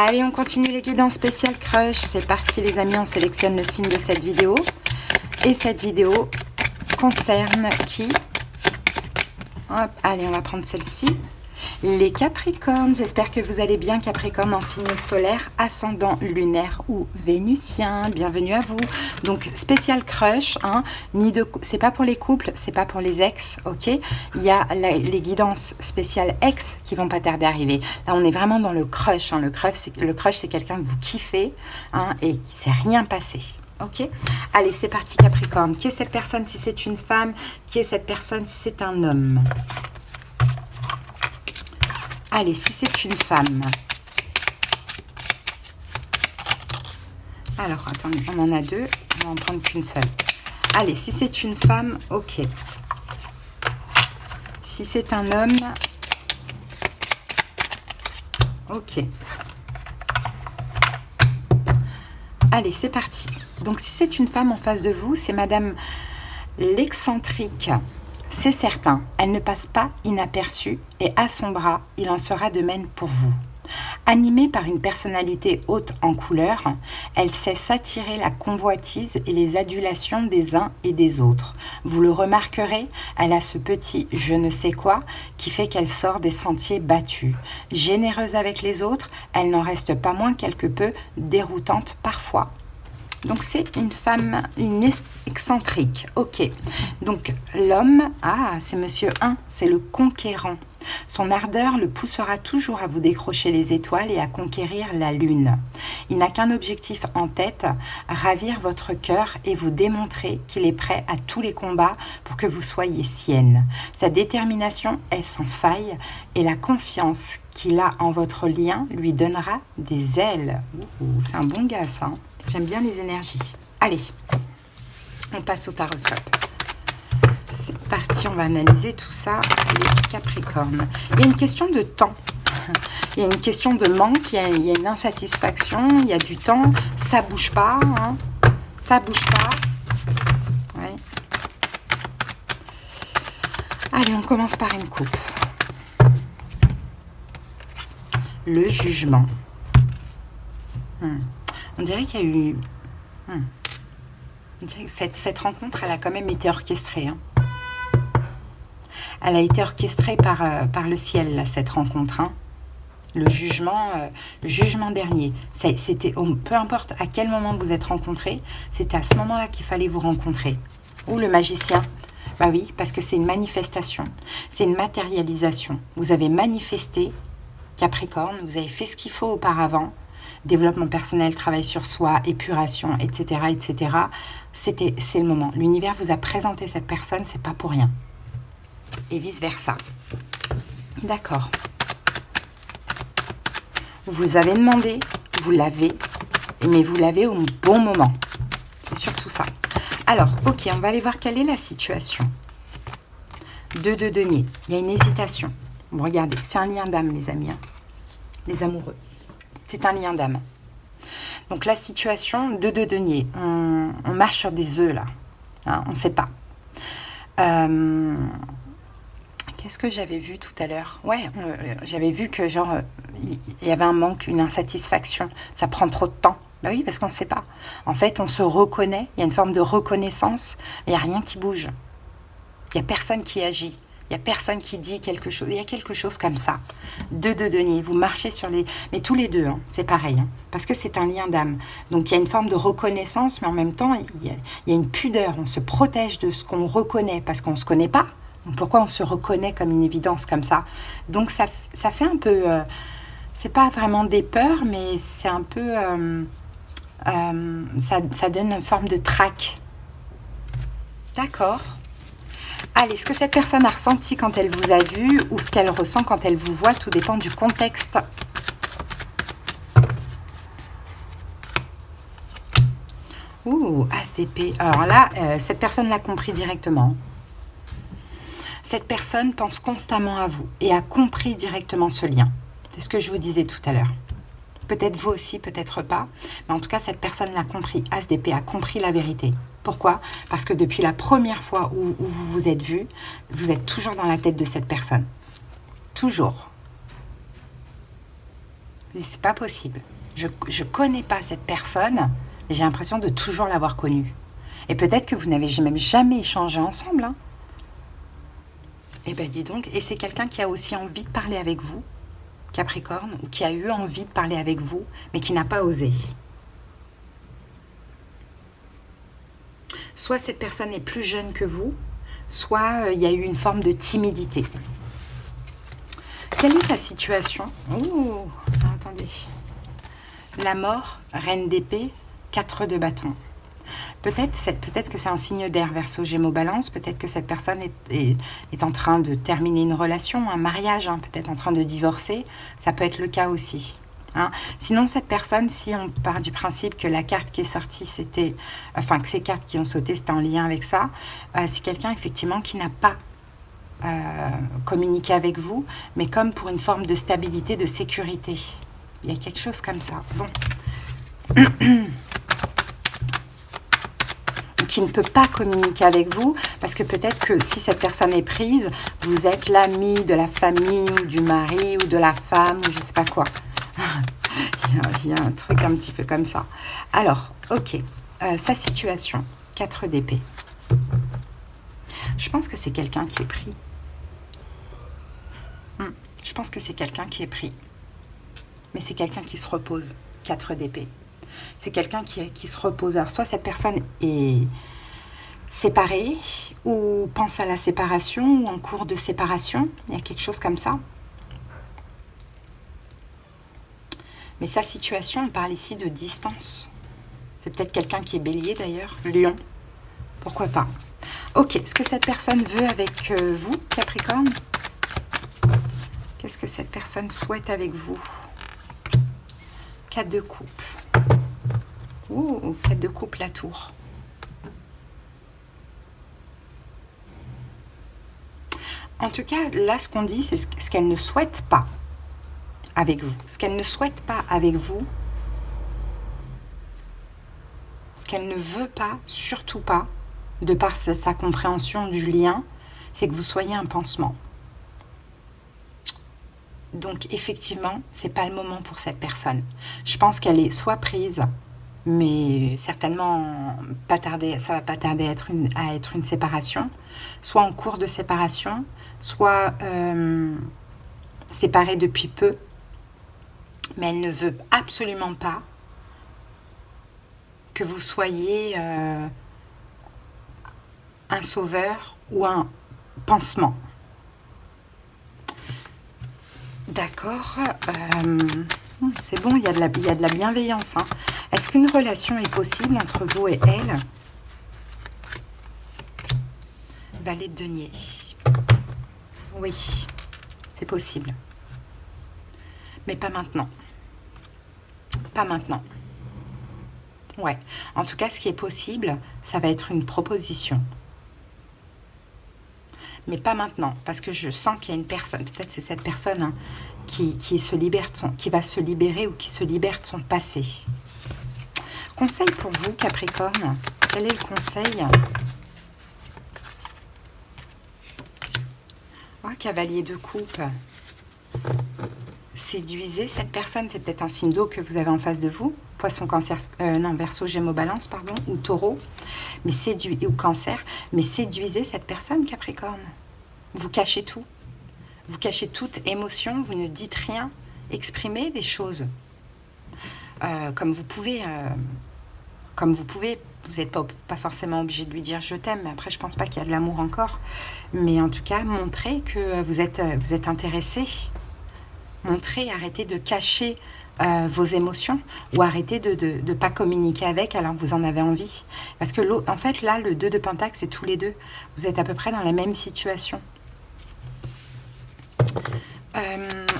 Allez, on continue les guidances spéciales crush. C'est parti les amis, on sélectionne le signe de cette vidéo. Et cette vidéo concerne qui? Hop, allez, on va prendre celle-ci. Les Capricornes, j'espère que vous allez bien Capricorne en signe solaire, ascendant lunaire ou vénusien. Bienvenue à vous. Donc spécial crush, hein, c'est pas pour les couples, c'est pas pour les ex, ok. Il y a les guidances spéciales ex qui vont pas tarder à arriver. Là on est vraiment dans le crush, hein. Le crush c'est quelqu'un que vous kiffez, hein, et qui s'est rien passé. Ok, allez c'est parti Capricorne. Qui est cette personne si c'est une femme? Qui est cette personne si c'est un homme? Allez, si c'est une femme. Alors, attendez, on en a deux. On va en prendre qu'une seule. Allez, si c'est une femme, ok. Si c'est un homme, ok. Allez, c'est parti. Donc, si c'est une femme en face de vous, c'est Madame l'excentrique. C'est certain, elle ne passe pas inaperçue et à son bras, il en sera de même pour vous. Animée par une personnalité haute en couleur, elle sait s'attirer la convoitise et les adulations des uns et des autres. Vous le remarquerez, elle a ce petit je ne sais quoi qui fait qu'elle sort des sentiers battus. Généreuse avec les autres, elle n'en reste pas moins quelque peu déroutante parfois. Donc c'est une femme, une excentrique, ok. Donc l'homme, c'est monsieur 1, c'est le conquérant. Son ardeur le poussera toujours à vous décrocher les étoiles et à conquérir la lune. Il n'a qu'un objectif en tête, ravir votre cœur et vous démontrer qu'il est prêt à tous les combats pour que vous soyez sienne. Sa détermination est sans faille et la confiance qu'il a en votre lien lui donnera des ailes. C'est un bon gars ça, hein. J'aime bien les énergies. Allez, on passe au taroscope. C'est parti, on va analyser tout ça, les Capricornes. Il y a une question de temps. Il y a une question de manque, il y a une insatisfaction, il y a du temps. Ça bouge pas, hein. Ça bouge pas. Ouais. Allez, on commence par une coupe. Le jugement. On dirait qu'il y a eu... On dirait que cette rencontre, elle a quand même été orchestrée. Hein. Elle a été orchestrée par le ciel, là, cette rencontre. Hein. Le jugement dernier. C'était, peu importe à quel moment vous êtes rencontrés, c'était à ce moment-là qu'il fallait vous rencontrer. Ou le magicien. Bah oui, parce que c'est une manifestation. C'est une matérialisation. Vous avez manifesté, Capricorne, vous avez fait ce qu'il faut auparavant. Développement personnel, travail sur soi, épuration, etc., etc. C'est le moment. L'univers vous a présenté cette personne, c'est pas pour rien. Et vice-versa. D'accord. Vous avez demandé, vous l'avez, mais vous l'avez au bon moment. C'est surtout ça. Alors, ok, on va aller voir quelle est la situation. 2 de denier. Il y a une hésitation. Bon, regardez, c'est un lien d'âme, les amis. Hein. Les amoureux. C'est un lien d'âme. Donc la situation, 2 de denier. On marche sur des œufs là. Hein, on ne sait pas. Qu'est-ce que j'avais vu tout à l'heure? Ouais, j'avais vu que genre il y avait un manque, une insatisfaction. Ça prend trop de temps. Bah oui, parce qu'on ne sait pas. En fait, on se reconnaît. Il y a une forme de reconnaissance. Il n'y a rien qui bouge. Il n'y a personne qui agit. Il n'y a personne qui dit quelque chose. Il y a quelque chose comme ça. 2 de denier. Vous marchez sur les... Mais tous les deux, hein, c'est pareil. Hein, parce que c'est un lien d'âme. Donc, il y a une forme de reconnaissance, mais en même temps, il y a une pudeur. On se protège de ce qu'on reconnaît parce qu'on ne se connaît pas. Donc, pourquoi on se reconnaît comme une évidence comme ça? Donc, ça fait un peu... c'est pas vraiment des peurs, mais c'est un peu... ça donne une forme de trac. D'accord. Allez, ce que cette personne a ressenti quand elle vous a vu ou ce qu'elle ressent quand elle vous voit, tout dépend du contexte. Ouh, As d'épée. Alors là, cette personne l'a compris directement. Cette personne pense constamment à vous et a compris directement ce lien. C'est ce que je vous disais tout à l'heure. Peut-être vous aussi, peut-être pas. Mais en tout cas, cette personne l'a compris. As d'épée a compris la vérité. Pourquoi? Parce que depuis la première fois où vous vous êtes vu, vous êtes toujours dans la tête de cette personne. Toujours. C'est pas possible. Je connais pas cette personne, et j'ai l'impression de toujours l'avoir connue. Et peut-être que vous n'avez même jamais échangé ensemble. Hein. Eh ben dis donc, et c'est quelqu'un qui a aussi envie de parler avec vous, Capricorne, ou qui a eu envie de parler avec vous, mais qui n'a pas osé. Soit cette personne est plus jeune que vous, soit il y a eu une forme de timidité. Quelle est sa situation? Ouh, attendez. La mort, reine d'épée, 4 de bâton. Peut-être que c'est un signe d'air, Verseau, Gémeaux, Balance. Peut-être que cette personne est en train de terminer une relation, un mariage, hein, peut-être en train de divorcer. Ça peut être le cas aussi. Hein. Sinon, cette personne, si on part du principe que la carte qui est sortie, c'était... Enfin, que ces cartes qui ont sauté, c'était en lien avec ça, c'est quelqu'un, effectivement, qui n'a pas communiqué avec vous, mais comme pour une forme de stabilité, de sécurité. Il y a quelque chose comme ça. Bon. Qui ne peut pas communiquer avec vous, parce que peut-être que si cette personne est prise, vous êtes l'ami de la famille, ou du mari, ou de la femme, ou je ne sais pas quoi. Il y a un truc un petit peu comme ça. Alors, ok. Sa situation, 4 d'épée. Je pense que c'est quelqu'un qui est pris. Je pense que c'est quelqu'un qui est pris. Mais c'est quelqu'un qui se repose, 4 d'épée. C'est quelqu'un qui se repose. Alors, soit cette personne est séparée, ou pense à la séparation, ou en cours de séparation. Il y a quelque chose comme ça. Mais sa situation, on parle ici de distance. C'est peut-être quelqu'un qui est bélier d'ailleurs, lion. Pourquoi pas? Ok, ce que cette personne veut avec vous, Capricorne? Qu'est-ce que cette personne souhaite avec vous? 4 de coupe. Ouh, 4 de coupe, la tour. En tout cas, là, ce qu'on dit, c'est ce qu'elle ne souhaite pas avec vous. Ce qu'elle ne souhaite pas avec vous, ce qu'elle ne veut pas, surtout pas, de par sa compréhension du lien, c'est que vous soyez un pansement. Donc, effectivement, c'est pas le moment pour cette personne. Je pense qu'elle est soit prise, mais certainement pas tarder, ça va pas tarder à être une séparation, soit en cours de séparation, soit séparée depuis peu, mais elle ne veut absolument pas que vous soyez un sauveur ou un pansement. D'accord, c'est bon, il y a de la bienveillance. Hein. Est-ce qu'une relation est possible entre vous et elle? Valet de denier. Oui, c'est possible. Mais pas maintenant. Pas maintenant. Ouais. En tout cas, ce qui est possible, ça va être une proposition. Mais pas maintenant, parce que je sens qu'il y a une personne, peut-être c'est cette personne hein, qui se libère qui va se libérer ou qui se libère de son passé. Conseil pour vous, Capricorne, quel est le conseil? Oh, cavalier de coupe. Séduisez cette personne, c'est peut-être un signe d'eau que vous avez en face de vous. Poisson, cancer, non, Verseau, Gémeaux, Balance, pardon, ou Taureau, ou Cancer. Mais séduisez cette personne, Capricorne. Vous cachez tout. Vous cachez toute émotion, vous ne dites rien. Exprimez des choses. Comme vous pouvez. Vous n'êtes pas forcément obligé de lui dire je t'aime, mais après je pense pas qu'il y a de l'amour encore. Mais en tout cas, montrez que vous êtes intéressé. Montrez, arrêtez de cacher vos émotions ou arrêtez de ne pas communiquer avec alors que vous en avez envie. Parce que en fait, là, le 2 de Pentacle, c'est tous les deux. Vous êtes à peu près dans la même situation.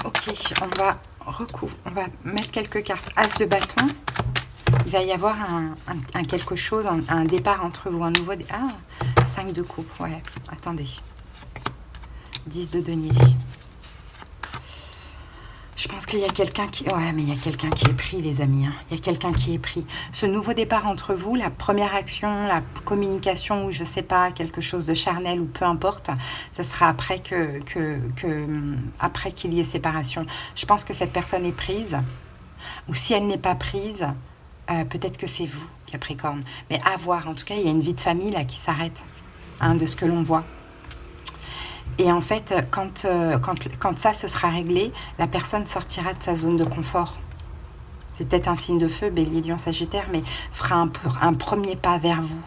Ok, on va mettre quelques cartes. As de bâton. Il va y avoir un quelque chose, un départ entre vous, un nouveau... Ah, 5 de coupe, ouais, attendez. 10 de denier. Je pense qu'il y a quelqu'un qui... Ouais, mais il y a quelqu'un qui est pris, les amis. Hein. Il y a quelqu'un qui est pris. Ce nouveau départ entre vous, la première action, la communication, ou je sais pas, quelque chose de charnel, ou peu importe, ça sera après après qu'il y ait séparation. Je pense que cette personne est prise. Ou si elle n'est pas prise, peut-être que c'est vous, Capricorne. Mais à voir. En tout cas, il y a une vie de famille là qui s'arrête, hein, de ce que l'on voit. Et en fait, quand ça se sera réglé, la personne sortira de sa zone de confort. C'est peut-être un signe de feu, Bélier, Lion, Sagittaire, mais fera un premier pas vers vous.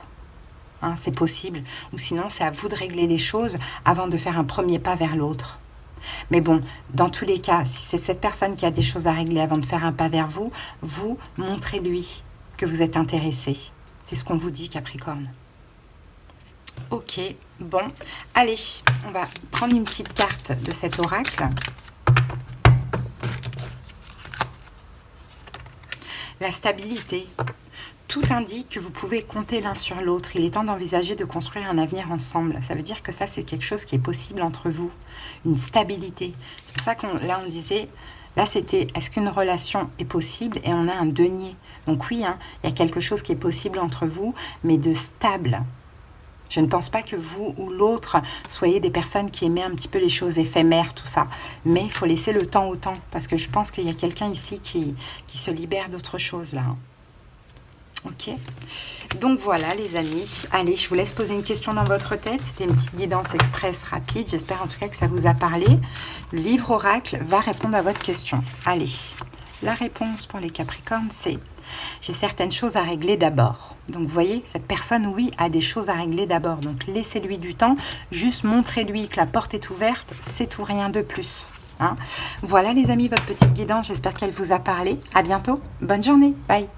Hein, c'est possible. Ou sinon, c'est à vous de régler les choses avant de faire un premier pas vers l'autre. Mais bon, dans tous les cas, si c'est cette personne qui a des choses à régler avant de faire un pas vers vous, vous montrez-lui que vous êtes intéressé. C'est ce qu'on vous dit, Capricorne. Ok, bon, allez, on va prendre une petite carte de cet oracle. La stabilité. Tout indique que vous pouvez compter l'un sur l'autre. Il est temps d'envisager de construire un avenir ensemble. Ça veut dire que ça, c'est quelque chose qui est possible entre vous. Une stabilité. C'est pour ça qu'on on disait, là c'était, est-ce qu'une relation est possible? Et on a un denier. Donc oui, hein, il y a quelque chose qui est possible entre vous, mais de stable. Je ne pense pas que vous ou l'autre soyez des personnes qui aimaient un petit peu les choses éphémères, tout ça. Mais il faut laisser le temps au temps. Parce que je pense qu'il y a quelqu'un ici qui se libère d'autre chose, là. Ok. Donc voilà, les amis. Allez, je vous laisse poser une question dans votre tête. C'était une petite guidance express rapide. J'espère en tout cas que ça vous a parlé. Le livre oracle va répondre à votre question. Allez. La réponse pour les Capricornes, c'est... J'ai certaines choses à régler d'abord. Donc, vous voyez, cette personne, oui, a des choses à régler d'abord. Donc, laissez-lui du temps. Juste montrez-lui que la porte est ouverte. C'est tout, rien de plus. Hein. Voilà, les amis, votre petite guidance. J'espère qu'elle vous a parlé. À bientôt. Bonne journée. Bye.